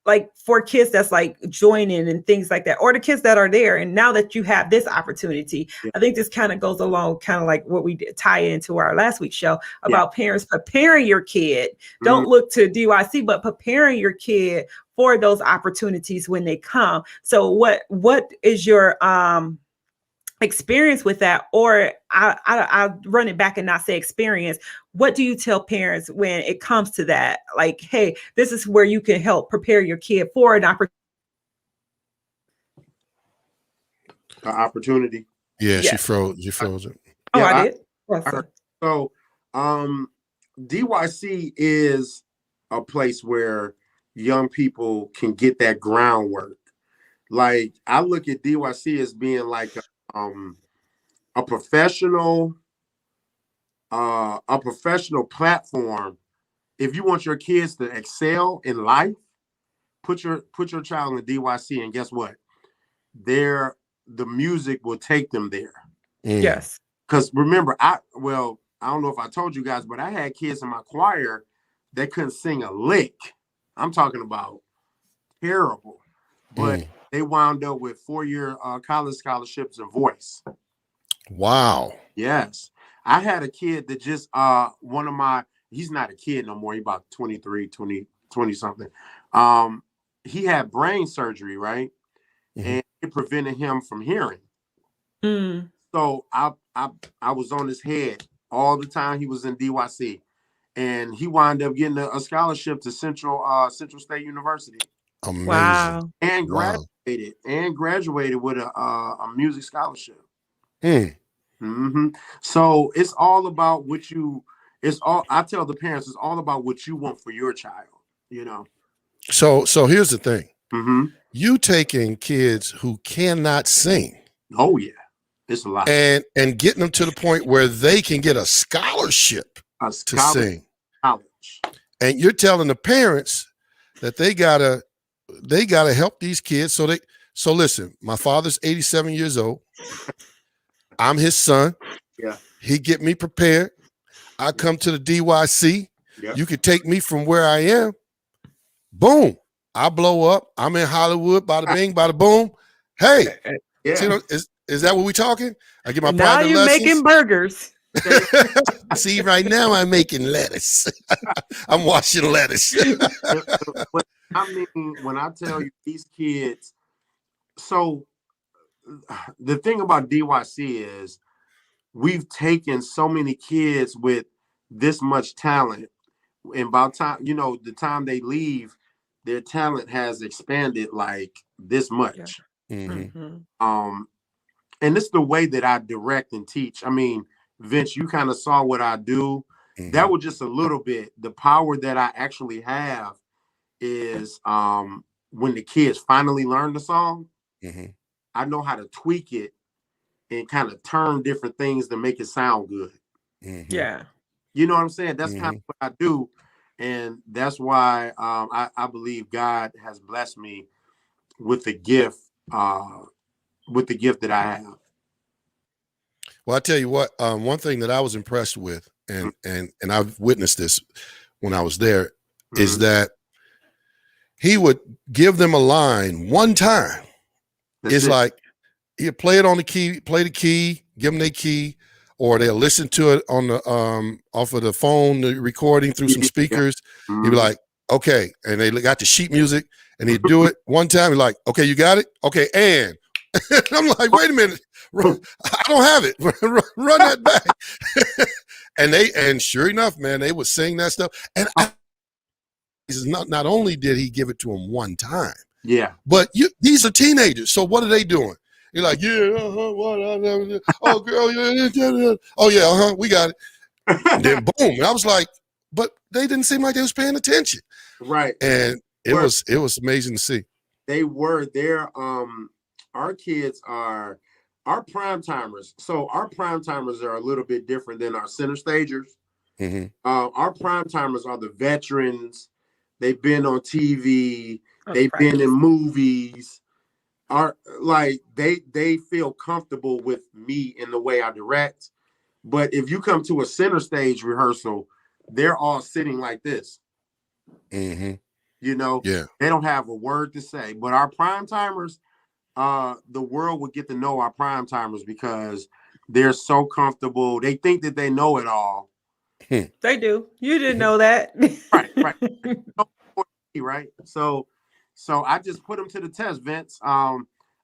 C: Like for kids that's like joining and things like that, or the kids that are there. And now that you have this opportunity, I think this kind of goes along kind of like what we tie into our last week's show about parents preparing your kid. Don't look to DYC, but preparing your kid for those opportunities when they come. So what is your experience with that? Or I'll run it back and not say experience. What do you tell parents when it comes to that? Like, hey, this is where you can help prepare your kid for an
E: opportunity.
B: Yeah, she froze. You froze it.
C: Oh, yeah, I did.
E: So, DYC is a place where young people can get that groundwork. Like, I look at DYC as being like a professional platform. If you want your kids to excel in life, put your child in DYC, and guess what? The music will take them there.
C: Yes.
E: Because remember, I don't know if I told you guys, but I had kids in my choir that couldn't sing a lick. I'm talking about terrible. But they wound up with 4-year college scholarships and voice. Wow. Yes. I had a kid that just, he's not a kid no more. He's about 23, 20 something. He had brain surgery, right? And it prevented him from hearing. So I was on his head all the time he was in DYC. And he wound up getting a scholarship to Central State University.
B: Amazing.
C: Wow.
E: And graduated with a music scholarship. So it's all about I tell the parents, it's all about what you want for your child, you know.
B: So here's the thing. You taking kids who cannot sing.
E: Oh yeah. It's a lot.
B: And getting them to the point where they can get a scholarship to sing.
E: College.
B: And you're telling the parents that they gotta help these kids. So listen, my father's 87 years old. I'm his son.
E: Yeah.
B: He get me prepared. I come to the DYC. Yeah. You could take me from where I am. Boom. I blow up. I'm in Hollywood. Bada bing, bada boom. Hey, see, is that what we talking? I get my
C: now
B: private
C: you're
B: lessons.
C: Making burgers.
B: See, right now I'm making lettuce. I'm washing lettuce.
E: I mean, when I tell you these kids, so the thing about DYC is we've taken so many kids with this much talent, and by the time they leave, their talent has expanded like this much. And it's the way that I direct and teach. I mean, Vince, you kind of saw what I do. That was just a little bit. The power that I actually have is when the kids finally learn the song, I know how to tweak it and kind of turn different things to make it sound good.
C: Yeah.
E: You know what I'm saying? That's kind of what I do. And that's why I believe God has blessed me with the gift that I have.
B: Well, I tell you what, one thing that I was impressed with, and I've witnessed this when I was there, is that he would give them a line one time. It's like he'll play it on the key, play the key, give them their key, or they'll listen to it on the off of the phone, the recording through some speakers. He'd be like, Okay. And they got the sheet music and he'd do it one time. He's like, okay, you got it? Okay, and I'm like, wait a minute. I don't have it. Run that back. and sure enough, man, they would sing that stuff. And not only did he give it to him one time,
E: Yeah.
B: but these are teenagers. So what are they doing? You're like, yeah, oh girl, yeah, oh yeah, we got it. And then boom. And I was like, but they didn't seem like they was paying attention.
E: Right.
B: And it was amazing to see.
E: They were there. Our kids are our prime timers. So our prime timers are a little bit different than our center stagers.
B: Mm-hmm.
E: Our prime timers are the veterans. They've been on TV. They've
C: practice.
E: been in movies. Are like they feel comfortable with me in the way I direct. But if you come to a center stage rehearsal, they're all sitting like this.
B: Mm-hmm.
E: You know,
B: yeah,
E: they don't have a word to say. But our prime timers, the world would get to know our prime timers because they're so comfortable. They think that they know it all.
C: They do. You didn't know that.
E: Right. Right. So I just put them to the test, Vince.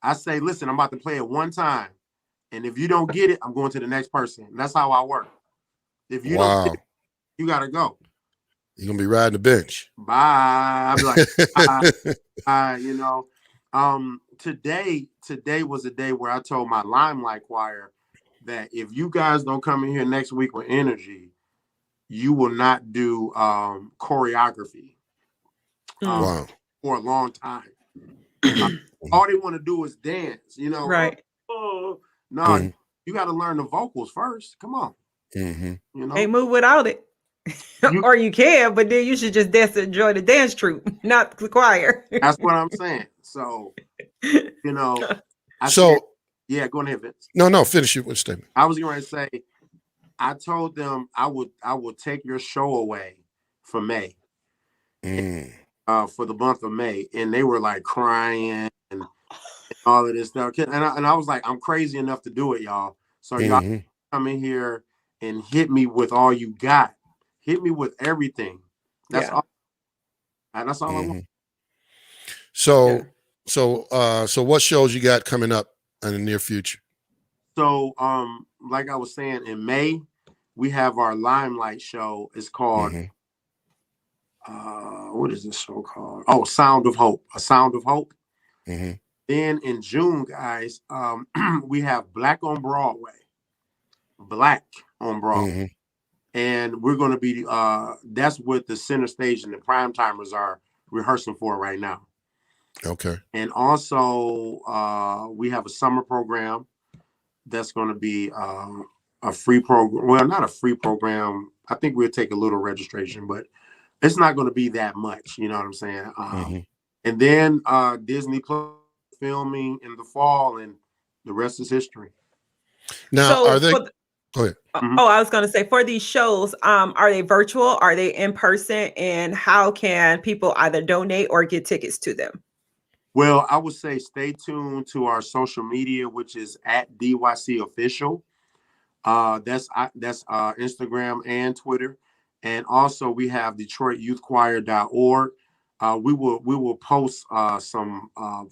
E: I say, listen, I'm about to play it one time. And if you don't get it, I'm going to the next person. And that's how I work. If you don't get it, you got to go.
B: You're going to be riding the bench.
E: Bye. I'll be like, bye. You know, today was a day where I told my Limelight choir that if you guys don't come in here next week with energy, you will not do choreography for a long time. All they want to do is dance, you know.
C: Right.
E: No, you got to learn the vocals first. Come on.
B: Mm-hmm.
E: You know,
C: Can't move without it. Or you can, but then you should just dance to enjoy the dance troupe, not the choir.
E: That's what I'm saying. So, you know, yeah, go ahead, Vince.
B: No, finish your statement.
E: I was going to say, I told them I would take your show away for May, for the month of May, and they were like crying and all of this stuff. And I was like, I'm crazy enough to do it, y'all. So y'all come in here and hit me with all you got. Hit me with everything. That's all. That's all I want.
B: So what shows you got coming up in the near future?
E: So, like I was saying, in May, we have our Limelight show. It's called, what is this show called? Oh, Sound of Hope. A Sound of Hope.
B: Mm-hmm.
E: Then in June, guys, we have Black on Broadway. Black on Broadway.
B: Mm-hmm.
E: And we're going to be, that's what the center stage and the prime timers are rehearsing for right now.
B: Okay.
E: And also, we have a summer program that's going to be a free program. Well, not a free program. I think we'll take a little registration, but it's not going to be that much. You know what I'm saying? And then Disney Plus filming in the fall, and the rest is history.
B: Now, are they? Go ahead.
C: Oh, I was going to say, for these shows, are they virtual? Are they in person? And how can people either donate or get tickets to them?
E: Well, I would say stay tuned to our social media, which is at DYC Official. That's Instagram and Twitter. And also we have DetroitYouthChoir.org. We will post some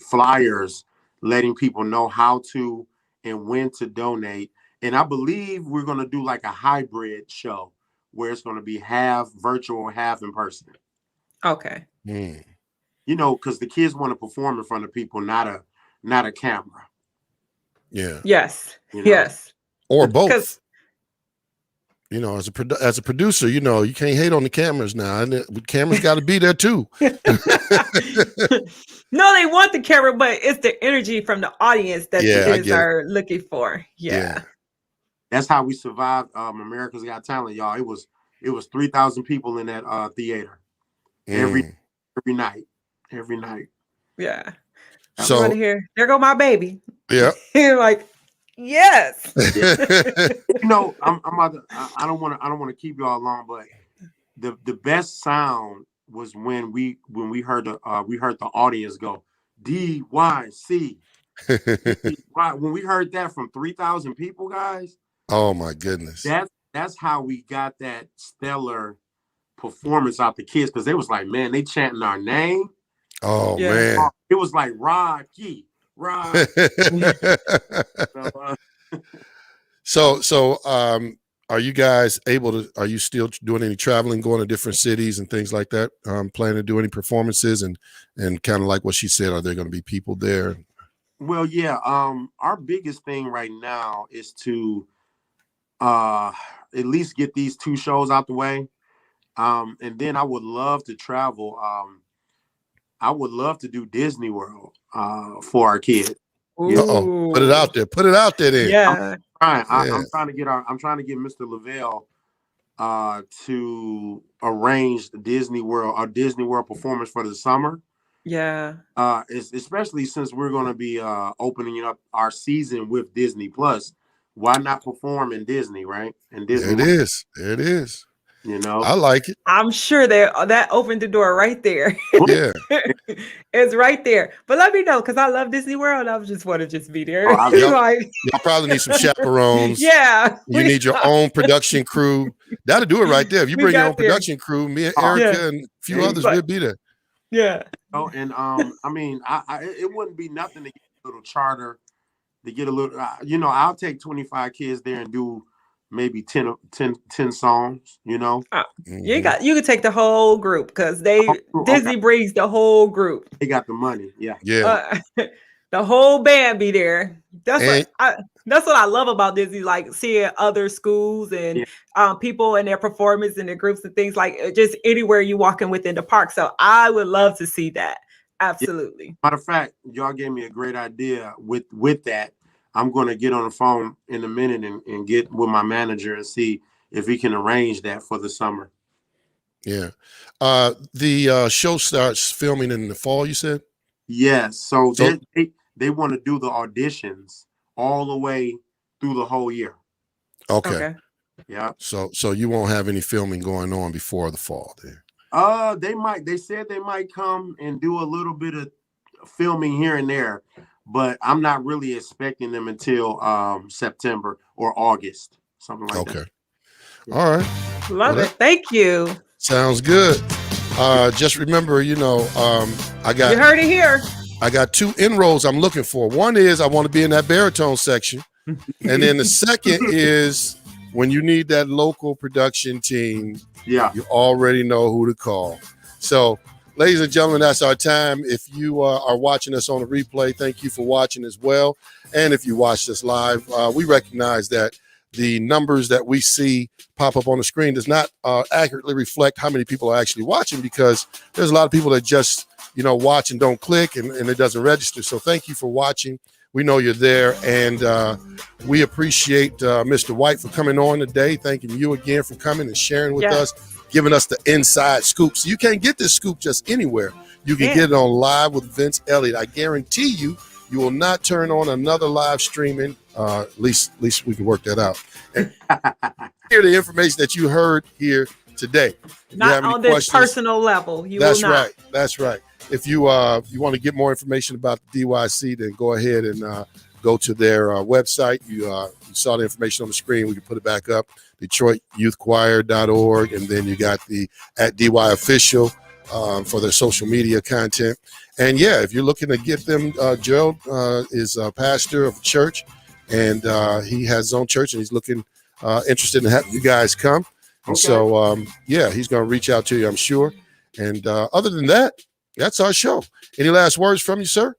E: flyers letting people know how to and when to donate. And I believe we're going to do like a hybrid show where it's going to be half virtual, half in person.
C: Okay.
E: You know, because the kids want to perform in front of people, not a camera.
B: Yeah.
C: Yes.
E: You know?
C: Yes.
B: Or both. You know, as a producer, you know, you can't hate on the cameras now. And the cameras got to be there too.
C: No, they want the camera, but it's the energy from the audience that the kids are looking for. Yeah.
E: That's how we survived America's Got Talent, y'all. It was 3,000 people in that theater every night.
C: Yeah.
B: So
C: I hear, there go my baby.
B: Yeah.
C: Like, yes.
E: You know, I don't want to keep y'all long, but the best sound was when we heard the audience go DYC. When we heard that from 3,000 people, guys.
B: Oh my goodness.
E: That's how we got that stellar performance out the kids because they was like, man, they chanting our name.
B: Oh
C: Yeah.
B: man.
E: It was like Rocky.
B: So are you guys are you still doing any traveling, going to different cities and things like that? Planning to do any performances and kind of like what she said, are there going to be people there?
E: Well, yeah. Our biggest thing right now is to at least get these 2 shows out the way. And then I would love to travel. I would love to do Disney World for our kids.
B: Uh-oh. Put it out there. Put it out there then.
C: Yeah.
E: I'm trying to get Mr. Lavelle to arrange the Disney World performance for the summer.
C: Yeah.
E: Especially since we're going to be opening up our season with Disney Plus. Why not perform in Disney, right? And Disney.
B: There it is.
E: You know,
B: I like it.
C: I'm sure that opened the door right there.
B: Yeah.
C: It's right there. But let me know, because I love Disney World. I just want to just be there.
B: Y'all probably need some chaperones.
C: Yeah.
B: You need your own production crew. That'll do it right there. If you bring your own production crew, me and Erica and a few others will be there.
C: Yeah.
E: Oh, and I mean, it wouldn't be nothing to get a little charter, to get a little, I'll take 25 kids there and do maybe 10 songs, you know.
C: You could take the whole group, because Disney brings the whole group.
E: They got the money. Yeah.
C: The whole band be there. That's what I love about Disney, like seeing other schools and people and their performance and their groups and things, like just anywhere you walk in within the park. So I would love to see that. Absolutely.
E: Matter of fact, y'all gave me a great idea with that. I'm going to get on the phone in a minute and get with my manager and see if he can arrange that for the summer.
B: Yeah. The show starts filming in the fall, you said?
E: Yes. So they want to do the auditions all the way through the whole year.
B: Okay.
E: Yeah.
B: So you won't have any filming going on before the fall there?
E: They said they might come and do a little bit of filming here and there, but I'm not really expecting them until September or August, something like that.
B: Okay. All right.
C: Love it. Thank you.
B: Sounds good. Just remember, you heard
C: it here.
B: I got 2 inroads I'm looking for. One is I want to be in that baritone section. And then the second is when you need that local production team, you already know who to call. So, ladies and gentlemen, that's our time. If you are watching us on a replay, thank you for watching as well. And if you watched us live, we recognize that the numbers that we see pop up on the screen does not accurately reflect how many people are actually watching, because there's a lot of people that just, watch and don't click and it doesn't register. So thank you for watching. We know you're there, and we appreciate Mr. White for coming on today. Thanking you again for coming and sharing with us, giving us the inside scoop. So you can't get this scoop just anywhere. You can get it on Live with Vince Eliot. I guarantee you will not turn on another live streaming. At least we can work that out. And hear the information that you heard here today.
C: Not on this personal level.
B: That's right. That's right. If you want to get more information about the DYC, then go ahead and go to their website. You saw the information on the screen. We can put it back up. DetroitYouthChoir.org, and then you got the @DY Official for their social media content. And if you're looking to get them, Gerald is a pastor of a church, and he has his own church, and he's looking interested in having you guys come. And so, he's going to reach out to you, I'm sure. And other than that, that's our show. Any last words from you, sir?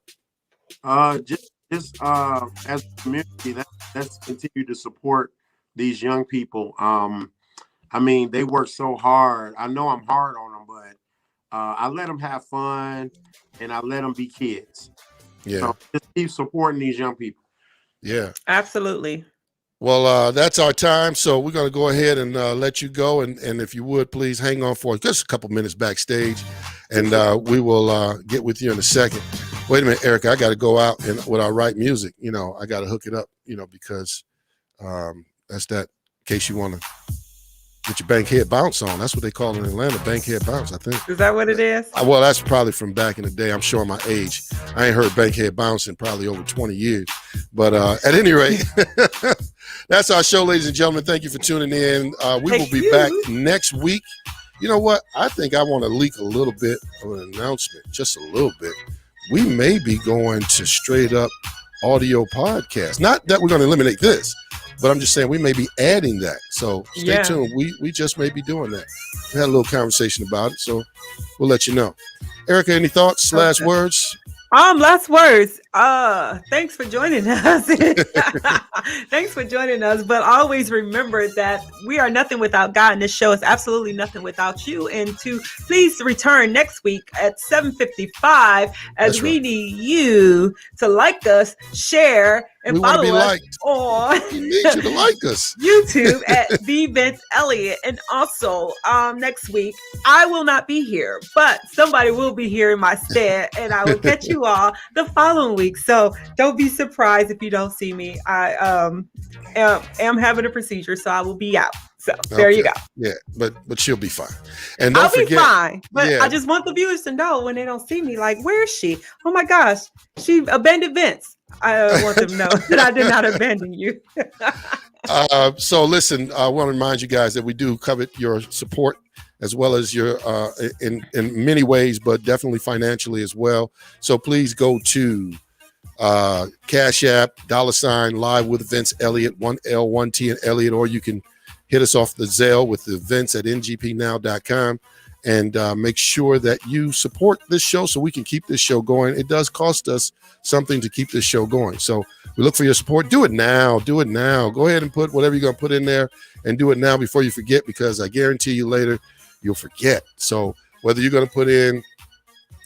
E: Just as a community, let's continue to support these young people. I mean, they work so hard. I know I'm hard on them, but I let them have fun and I let them be kids. Yeah. So just keep supporting these young people.
B: Yeah.
C: Absolutely.
B: Well, that's our time. So we're going to go ahead and let you go. And if you would, please hang on for just a couple minutes backstage. And we will get with you in a second. Wait a minute, Erica, I got to go out and with our right music. I got to hook it up, because that's that in case you want to get your bankhead bounce on. That's what they call it in Atlanta, bankhead bounce, I think.
C: Is that what it is?
B: Well, that's probably from back in the day. I'm showing my age. I ain't heard bankhead bounce in probably over 20 years. But at any rate, that's our show, ladies and gentlemen. Thank you for tuning in. We will be back next week. You know what? I think I want to leak a little bit of an announcement, just a little bit. We may be going to straight up audio podcast. Not that we're going to eliminate this, but I'm just saying we may be adding that. So stay tuned. We just may be doing that. We had a little conversation about it, so we'll let you know. Erica, any thoughts, last words?
C: Last words. Thanks for joining us. Thanks for joining us. But always remember that we are nothing without God, and this show is absolutely nothing without you. And to please return next week at 7:55 as we need you to like us, share, and follow us on
B: we need you to like us.
C: YouTube at the Vince Eliot. And also next week I will not be here, but somebody will be here in my stead, and I will catch you all the following week. So don't be surprised if you don't see me. I am having a procedure, so I will be out. So there you go.
B: Yeah, but she'll be fine. And
C: I'll be fine. But I just want the viewers to know when they don't see me, like, where is she? Oh my gosh, she abandoned Vince. I want them to know that I did not abandon you.
B: So listen, I want to remind you guys that we do covet your support as well as your in many ways, but definitely financially as well. So please go to Cash App, $ Live with Vince Eliot, 1L, 1T and Elliot, or you can hit us off the Zelle with the Vince at ngpnow.com, and make sure that you support this show so we can keep this show going. It does cost us something to keep this show going. So we look for your support. Do it now. Do it now. Go ahead and put whatever you're going to put in there, and do it now before you forget, because I guarantee you later you'll forget. So whether you're going to put in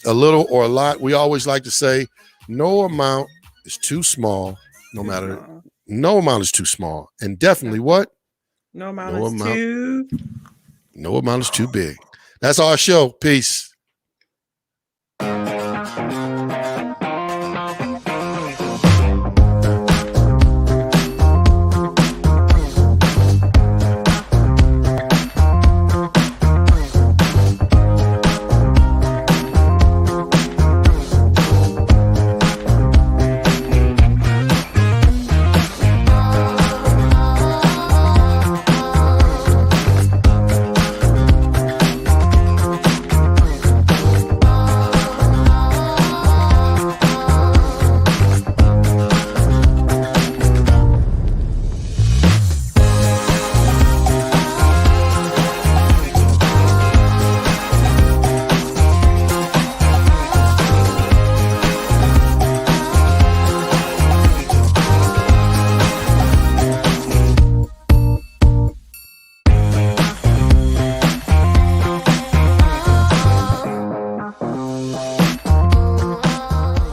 B: a little or a lot, we always like to say no amount is too small, no amount is too small. And definitely what? No amount is too big. That's our show. Peace.